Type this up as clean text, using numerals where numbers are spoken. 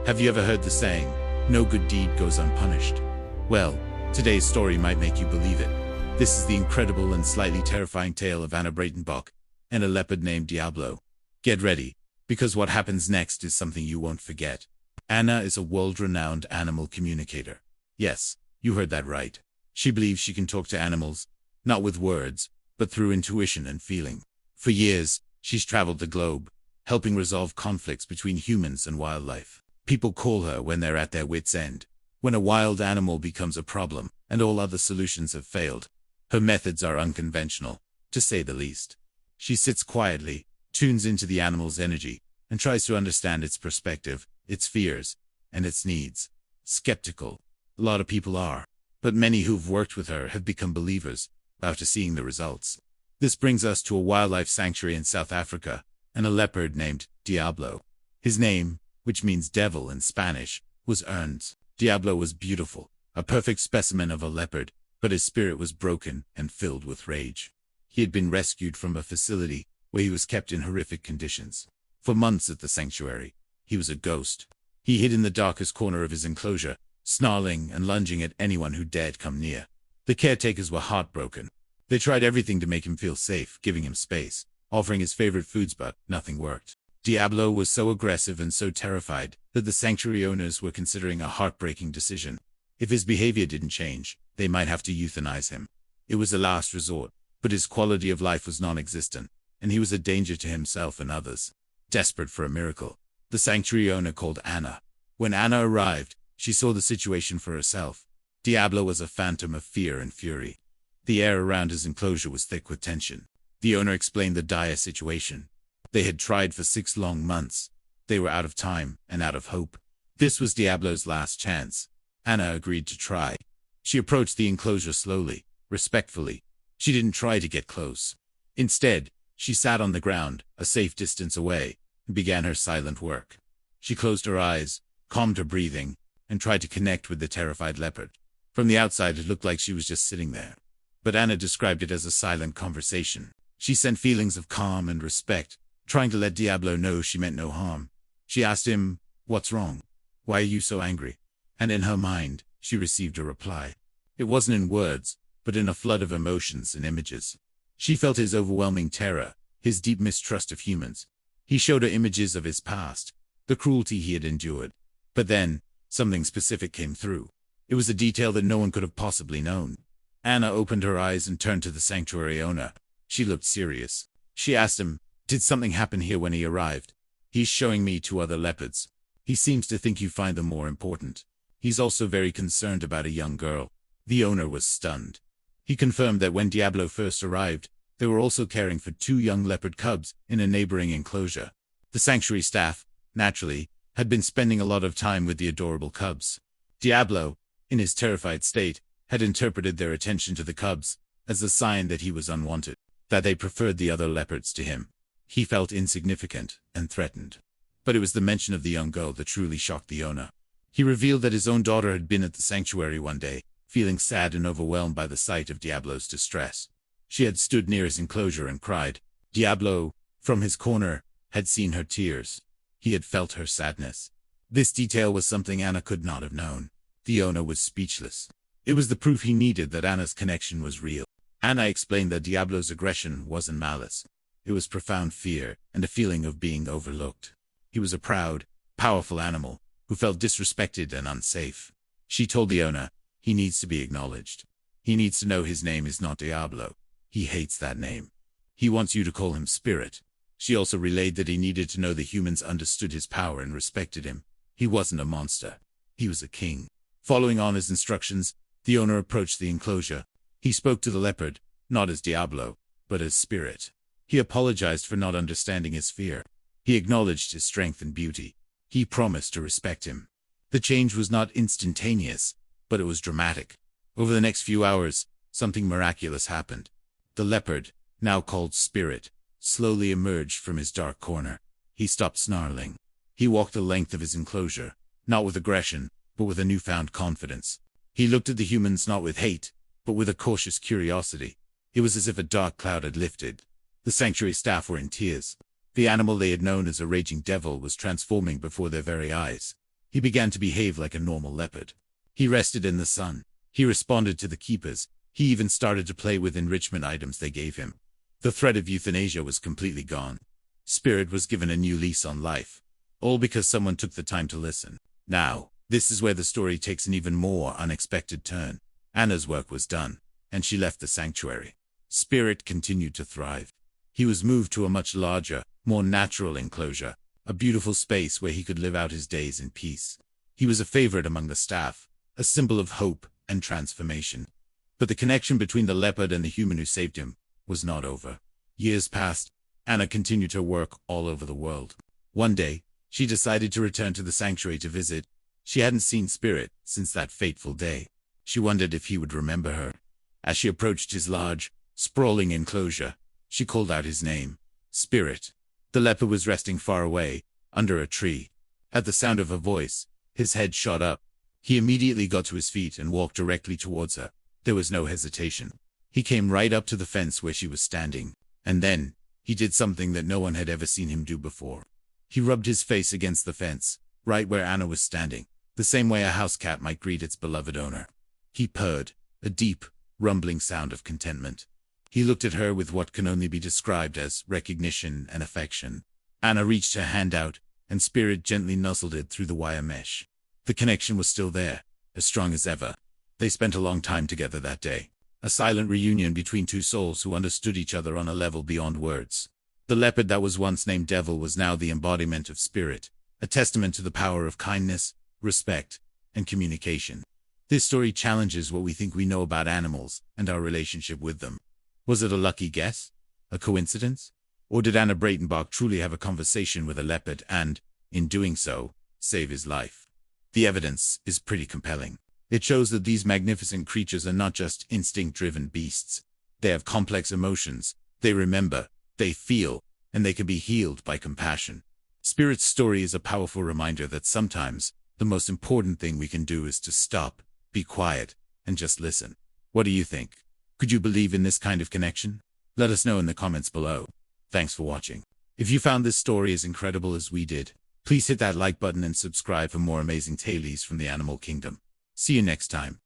Have you ever heard the saying, no good deed goes unpunished? Well, today's story might make you believe it. This is the incredible and slightly terrifying tale of Anna Breitenbach and a leopard named Diablo. Get ready, because what happens next is something you won't forget. Anna is a world-renowned animal communicator. Yes, you heard that right. She believes she can talk to animals, not with words, but through intuition and feeling. For years, she's traveled the globe, helping resolve conflicts between humans and wildlife. People call her when they're at their wits' end, when a wild animal becomes a problem and all other solutions have failed. Her methods are unconventional, to say the least. She sits quietly, tunes into the animal's energy, and tries to understand its perspective, its fears, and its needs. Skeptical. A lot of people are, but many who've worked with her have become believers after seeing the results. This brings us to a wildlife sanctuary in South Africa and a leopard named Diablo. His name, which means devil in Spanish, was earned. Diablo was beautiful, a perfect specimen of a leopard, but his spirit was broken and filled with rage. He had been rescued from a facility where he was kept in horrific conditions. For months at the sanctuary, he was a ghost. He hid in the darkest corner of his enclosure, snarling and lunging at anyone who dared come near. The caretakers were heartbroken. They tried everything to make him feel safe, giving him space, offering his favorite foods, but nothing worked. Diablo was so aggressive and so terrified that the sanctuary owners were considering a heartbreaking decision. If his behavior didn't change, they might have to euthanize him. It was a last resort, but his quality of life was non-existent, and he was a danger to himself and others. Desperate for a miracle, the sanctuary owner called Anna. When Anna arrived, she saw the situation for herself. Diablo was a phantom of fear and fury. The air around his enclosure was thick with tension. The owner explained the dire situation. They had tried for 6 long months. They were out of time and out of hope. This was Diablo's last chance. Anna agreed to try. She approached the enclosure slowly, respectfully. She didn't try to get close. Instead, she sat on the ground, a safe distance away, and began her silent work. She closed her eyes, calmed her breathing, and tried to connect with the terrified leopard. From the outside, it looked like she was just sitting there. But Anna described it as a silent conversation. She sent feelings of calm and respect, trying to let Diablo know she meant no harm. She asked him, "What's wrong? Why are you so angry?" And in her mind, she received a reply. It wasn't in words, but in a flood of emotions and images. She felt his overwhelming terror, his deep mistrust of humans. He showed her images of his past, the cruelty he had endured. But then, something specific came through. It was a detail that no one could have possibly known. Anna opened her eyes and turned to the sanctuary owner. She looked serious. She asked him, "Did something happen here when he arrived? He's showing me 2 other leopards. He seems to think you find them more important. He's also very concerned about a young girl." The owner was stunned. He confirmed that when Diablo first arrived, they were also caring for 2 young leopard cubs in a neighboring enclosure. The sanctuary staff, naturally, had been spending a lot of time with the adorable cubs. Diablo, in his terrified state, had interpreted their attention to the cubs as a sign that he was unwanted, that they preferred the other leopards to him. He felt insignificant and threatened. But it was the mention of the young girl that truly shocked the owner. He revealed that his own daughter had been at the sanctuary one day, feeling sad and overwhelmed by the sight of Diablo's distress. She had stood near his enclosure and cried. Diablo, from his corner, had seen her tears. He had felt her sadness. This detail was something Anna could not have known. The owner was speechless. It was the proof he needed that Anna's connection was real. Anna explained that Diablo's aggression wasn't malice. It was profound fear and a feeling of being overlooked. He was a proud, powerful animal who felt disrespected and unsafe. She told the owner, "He needs to be acknowledged. He needs to know his name is not Diablo. He hates that name. He wants you to call him Spirit." She also relayed that he needed to know the humans understood his power and respected him. He wasn't a monster. He was a king. Following on his instructions, the owner approached the enclosure. He spoke to the leopard, not as Diablo, but as Spirit. He apologized for not understanding his fear. He acknowledged his strength and beauty. He promised to respect him. The change was not instantaneous, but it was dramatic. Over the next few hours, something miraculous happened. The leopard, now called Spirit, slowly emerged from his dark corner. He stopped snarling. He walked the length of his enclosure, not with aggression, but with a newfound confidence. He looked at the humans not with hate, but with a cautious curiosity. It was as if a dark cloud had lifted. The sanctuary staff were in tears. The animal they had known as a raging devil was transforming before their very eyes. He began to behave like a normal leopard. He rested in the sun. He responded to the keepers. He even started to play with enrichment items they gave him. The threat of euthanasia was completely gone. Spirit was given a new lease on life. All because someone took the time to listen. Now, this is where the story takes an even more unexpected turn. Anna's work was done, and she left the sanctuary. Spirit continued to thrive. He was moved to a much larger, more natural enclosure, a beautiful space where he could live out his days in peace. He was a favorite among the staff, a symbol of hope and transformation. But the connection between the leopard and the human who saved him was not over. Years passed. Anna continued her work all over the world. One day, she decided to return to the sanctuary to visit. She hadn't seen Spirit since that fateful day. She wondered if he would remember her. As she approached his large, sprawling enclosure, she called out his name. Spirit. The leopard was resting far away, under a tree. At the sound of her voice, his head shot up. He immediately got to his feet and walked directly towards her. There was no hesitation. He came right up to the fence where she was standing. And then, he did something that no one had ever seen him do before. He rubbed his face against the fence, right where Anna was standing, the same way a house cat might greet its beloved owner. He purred, a deep, rumbling sound of contentment. He looked at her with what can only be described as recognition and affection. Anna reached her hand out, and Spirit gently nuzzled it through the wire mesh. The connection was still there, as strong as ever. They spent a long time together that day. A silent reunion between two souls who understood each other on a level beyond words. The leopard that was once named Devil was now the embodiment of Spirit, a testament to the power of kindness, respect, and communication. This story challenges what we think we know about animals and our relationship with them. Was it a lucky guess? A coincidence? Or did Anna Breitenbach truly have a conversation with a leopard and, in doing so, save his life? The evidence is pretty compelling. It shows that these magnificent creatures are not just instinct-driven beasts. They have complex emotions, they remember, they feel, and they can be healed by compassion. Spirit's story is a powerful reminder that sometimes, the most important thing we can do is to stop, be quiet, and just listen. What do you think? Could you believe in this kind of connection? Let us know in the comments below. Thanks for watching. If you found this story as incredible as we did, please hit that like button and subscribe for more amazing tales from the animal kingdom. See you next time.